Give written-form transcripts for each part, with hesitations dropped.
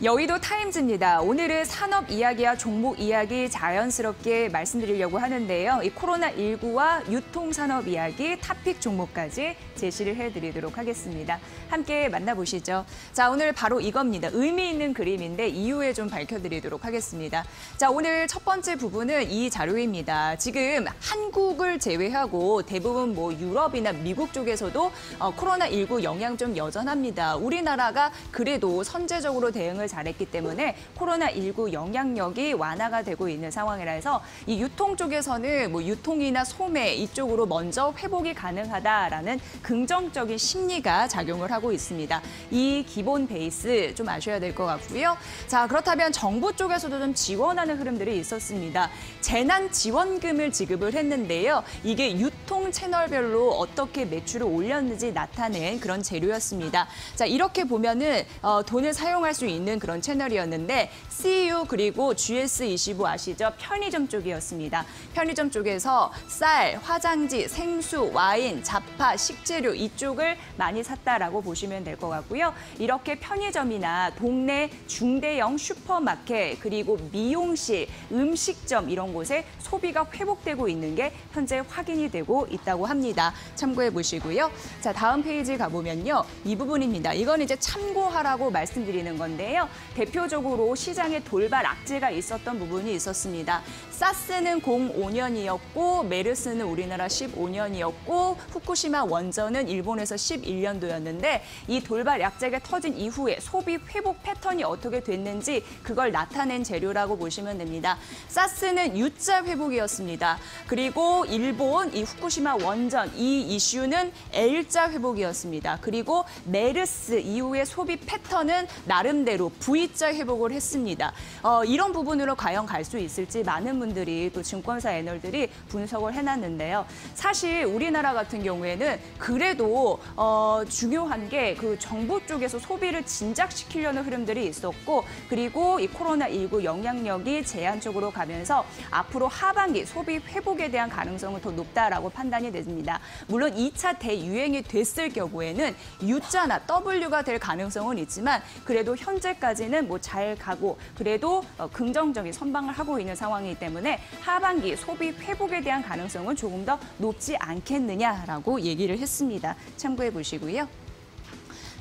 여의도 타임즈입니다. 오늘은 산업 이야기와 종목 이야기 자연스럽게 말씀드리려고 하는데요. 이 코로나19와 유통산업 이야기, 탑픽 종목까지 제시를 해드리도록 하겠습니다. 함께 만나보시죠. 자, 오늘 바로 이겁니다. 의미 있는 그림인데 이유에 좀 밝혀드리도록 하겠습니다. 자, 오늘 첫 번째 부분은 이 자료입니다. 지금 한국을 제외하고 대부분 유럽이나 미국 쪽에서도 코로나19 영향 좀 여전합니다. 우리나라가 그래도 선제적으로 대응을 잘했기 때문에 코로나19 영향력이 완화가 되고 있는 상황이라서 이 유통 쪽에서는 유통이나 소매 이쪽으로 먼저 회복이 가능하다라는 긍정적인 심리가 작용을 하고 있습니다. 이 기본 베이스 좀 아셔야 될 것 같고요. 자, 그렇다면 정부 쪽에서도 좀 지원하는 흐름들이 있었습니다. 재난지원금을 지급을 했는데요. 이게 유통 채널별로 어떻게 매출을 올렸는지 나타낸 그런 재료였습니다. 자, 이렇게 보면은 돈을 사용할 수 있는 그런 채널이었는데 CU 그리고 GS25 아시죠? 편의점 쪽이었습니다. 편의점 쪽에서 쌀, 화장지, 생수, 와인, 잡화, 식재료 이쪽을 많이 샀다라고 보시면 될 것 같고요. 이렇게 편의점이나 동네 중대형 슈퍼마켓 그리고 미용실, 음식점 이런 곳에 소비가 회복되고 있는 게 현재 확인이 되고 있다고 합니다. 참고해 보시고요. 자, 다음 페이지 가보면요. 이 부분입니다. 이건 이제 참고하라고 말씀드리는 건데요. 대표적으로 시장에 돌발 악재가 있었던 부분이 있었습니다. 사스는 05년이었고 메르스는 우리나라 15년이었고 후쿠시마 원전은 일본에서 11년도였는데 이 돌발 악재가 터진 이후에 소비 회복 패턴이 어떻게 됐는지 그걸 나타낸 재료라고 보시면 됩니다. 사스는 U자 회복이었습니다. 그리고 일본 이 후쿠시마 원전 이 이슈는 L자 회복이었습니다. 그리고 메르스 이후의 소비 패턴은 나름대로 V자 회복을 했습니다. 이런 부분으로 과연 갈 수 있을지 많은 분들이 또 증권사 애널들이 분석을 해놨는데요. 사실 우리나라 같은 경우에는 그래도 중요한 게 그 정부 쪽에서 소비를 진작시키려는 흐름들이 있었고 그리고 이 코로나19 영향력이 제한적으로 가면서 앞으로 하반기 소비 회복에 대한 가능성은 더 높다라고 판단이 됩니다. 물론 2차 대유행이 됐을 경우에는 U자나 W가 될 가능성은 있지만 그래도 현재까지는 잘 가고 그래도 긍정적인 선방을 하고 있는 상황이기 때문에 하반기 소비 회복에 대한 가능성은 조금 더 높지 않겠느냐라고 얘기를 했습니다. 참고해 보시고요.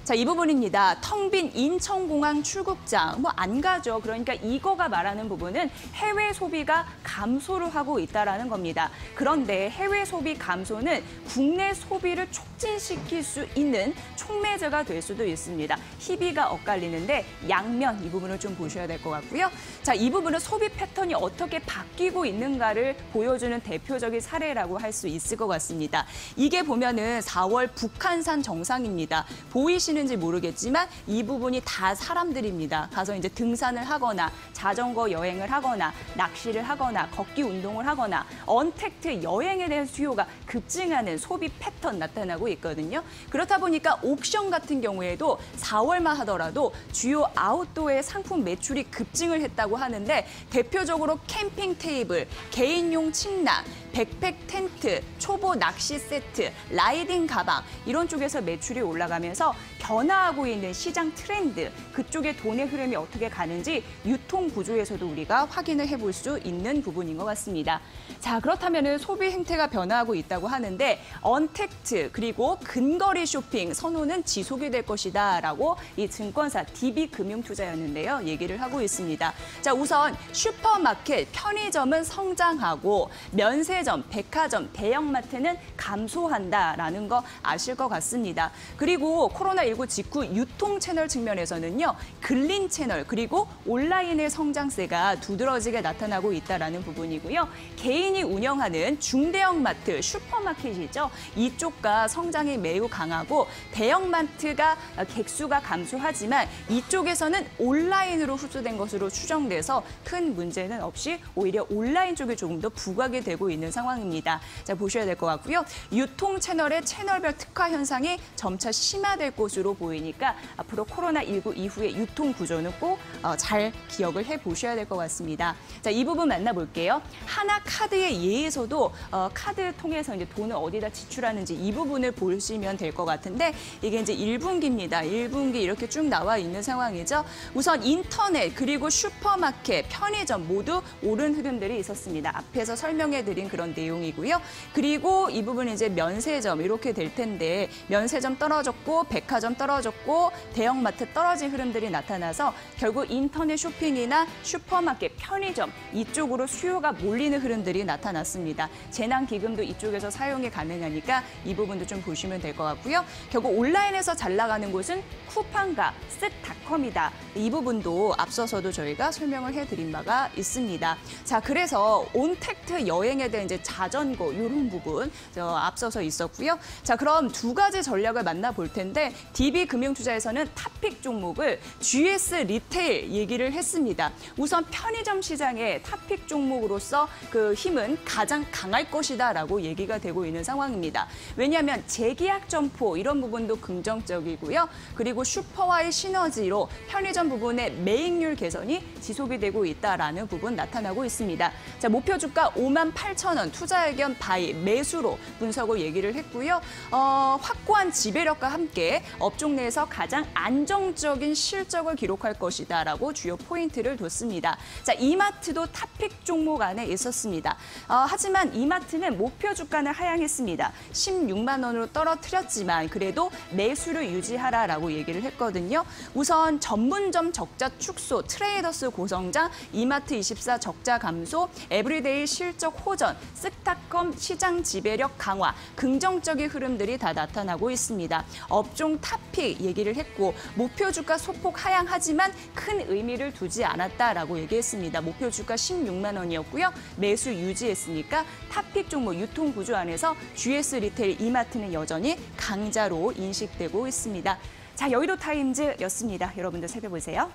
자, 이 부분입니다. 텅 빈 인천공항 출국장. 안 가죠. 그러니까 이거가 말하는 부분은 해외 소비가 감소를 하고 있다는 겁니다. 그런데 해외 소비 감소는 국내 소비를 촉진시킬 수 있는 촉매제가 될 수도 있습니다. 희비가 엇갈리는데 양면 이 부분을 좀 보셔야 될 것 같고요. 자, 이 부분은 소비 패턴이 어떻게 바뀌고 있는가를 보여주는 대표적인 사례라고 할 수 있을 것 같습니다. 이게 보면은 4월 북한산 정상입니다. 보이시는 지 모르겠지만 이 부분이 다 사람들입니다. 가서 이제 등산을 하거나 자전거 여행을 하거나 낚시를 하거나 걷기 운동을 하거나 언택트 여행에 대한 수요가 급증하는 소비 패턴 나타나고 있거든요. 그렇다 보니까 옥션 같은 경우에도 4월만 하더라도 주요 아웃도어의 상품 매출이 급증을 했다고 하는데 대표적으로 캠핑 테이블, 개인용 침낭, 백팩 텐트, 초보 낚시 세트, 라이딩 가방 이런 쪽에서 매출이 올라가면서 변화하고 있는 시장 트렌드, 그쪽의 돈의 흐름이 어떻게 가는지 유통 구조에서도 우리가 확인을 해볼 수 있는 부분인 것 같습니다. 자, 그렇다면 소비 행태가 변화하고 있다고 하는데 언택트 그리고 근거리 쇼핑 선호는 지속이 될 것이다라고 이 증권사 DB금융투자였는데요. 얘기를 하고 있습니다. 자, 우선 슈퍼마켓, 편의점은 성장하고 면세점, 백화점, 대형마트는 감소한다라는 거 아실 것 같습니다. 그리고 코로나19 직후 유통 채널 측면에서는요. 근린 채널 그리고 온라인의 성장세가 두드러지게 나타나고 있다는 부분이고요. 개인이 운영하는 중대형 마트, 슈퍼마켓이죠. 이쪽과 성장이 매우 강하고 대형마트가 객수가 감소하지만 이쪽에서는 온라인으로 흡수된 것으로 추정돼서 큰 문제는 없이 오히려 온라인 쪽이 조금 더 부각이 되고 있는 상황입니다. 자, 보셔야 될 것 같고요. 유통 채널의 채널별 특화 현상이 점차 심화될 것으로 보이니까 앞으로 코로나19 이후의 유통 구조는 꼭 잘 기억을 해보셔야 될 것 같습니다. 자, 이 부분 만나볼게요. 하나카드의 예에서도 카드 통해서 이제 돈을 어디다 지출하는지 이 부분을 보시면 될 것 같은데 이게 이제 1분기입니다. 1분기 이렇게 쭉 나와 있는 상황이죠. 우선 인터넷 그리고 슈퍼마켓, 편의점 모두 오른 흐름들이 있었습니다. 앞에서 설명해드린 그런 내용이고요. 그리고 이 부분은 이제 면세점 이렇게 될 텐데 면세점 떨어졌고 백화점 떨어졌고 대형마트 떨어진 흐름들이 나타나서 결국 인터넷 쇼핑이나 슈퍼마켓, 편의점 이쪽으로 수요가 몰리는 흐름들이 나타났습니다. 재난기금도 이쪽에서 사용이 가능하니까 이 부분도 좀 보시면 될 것 같고요. 결국 온라인에서 잘 나가는 곳은 쿠팡과 쓱닷컴이다. 이 부분도 앞서서도 저희가 설명을 해드린 바가 있습니다. 자, 그래서 온택트 여행에 대한 이제 자전거 이런 부분 앞서서 있었고요. 자, 그럼 두 가지 전략을 만나볼 텐데 DB금융투자에서는 탑픽 종목을 GS 리테일 얘기를 했습니다. 우선 편의점 시장의 탑픽 종목으로서 그 힘은 가장 강할 것이다라고 얘기가 되고 있는 상황입니다. 왜냐하면 재계약 점포 이런 부분도 긍정적이고요. 그리고 슈퍼와의 시너지로 편의점 부분의 매익률 개선이 지속이 되고 있다라는 부분 나타나고 있습니다. 자, 목표 주가 58,000원, 투자 의견 바이, 매수로 분석을 얘기를 했고요. 확고한 지배력과 함께 업종 내에서 가장 안정적인 실적을 기록할 것이다라고 주요 포인트를 뒀습니다. 자, 이마트도 탑픽 종목 안에 있었습니다. 하지만 이마트는 목표 주가는 하향했습니다. 16만 원으로 떨어뜨렸지만 그래도 매수를 유지하라라고 얘기를 했거든요. 우선 전문점 적자 축소, 트레이더스 고성장, 이마트24 적자 감소, 에브리데이 실적 호전, 쓱닷컴 시장 지배력 강화, 긍정적인 흐름들이 다 나타나고 있습니다. 업종 탑픽 얘기를 했고 목표 주가 소폭 하향하지만 큰 의미를 두지 않았다라고 얘기했습니다. 목표 주가 16만 원이었고요. 매수 유지했으니까 탑픽 종목 유통 구조 안에서 GS 리테일 이마트는 여전히 강자로 인식되고 있습니다. 자, 여의도 타임즈였습니다. 여러분들 살펴보세요.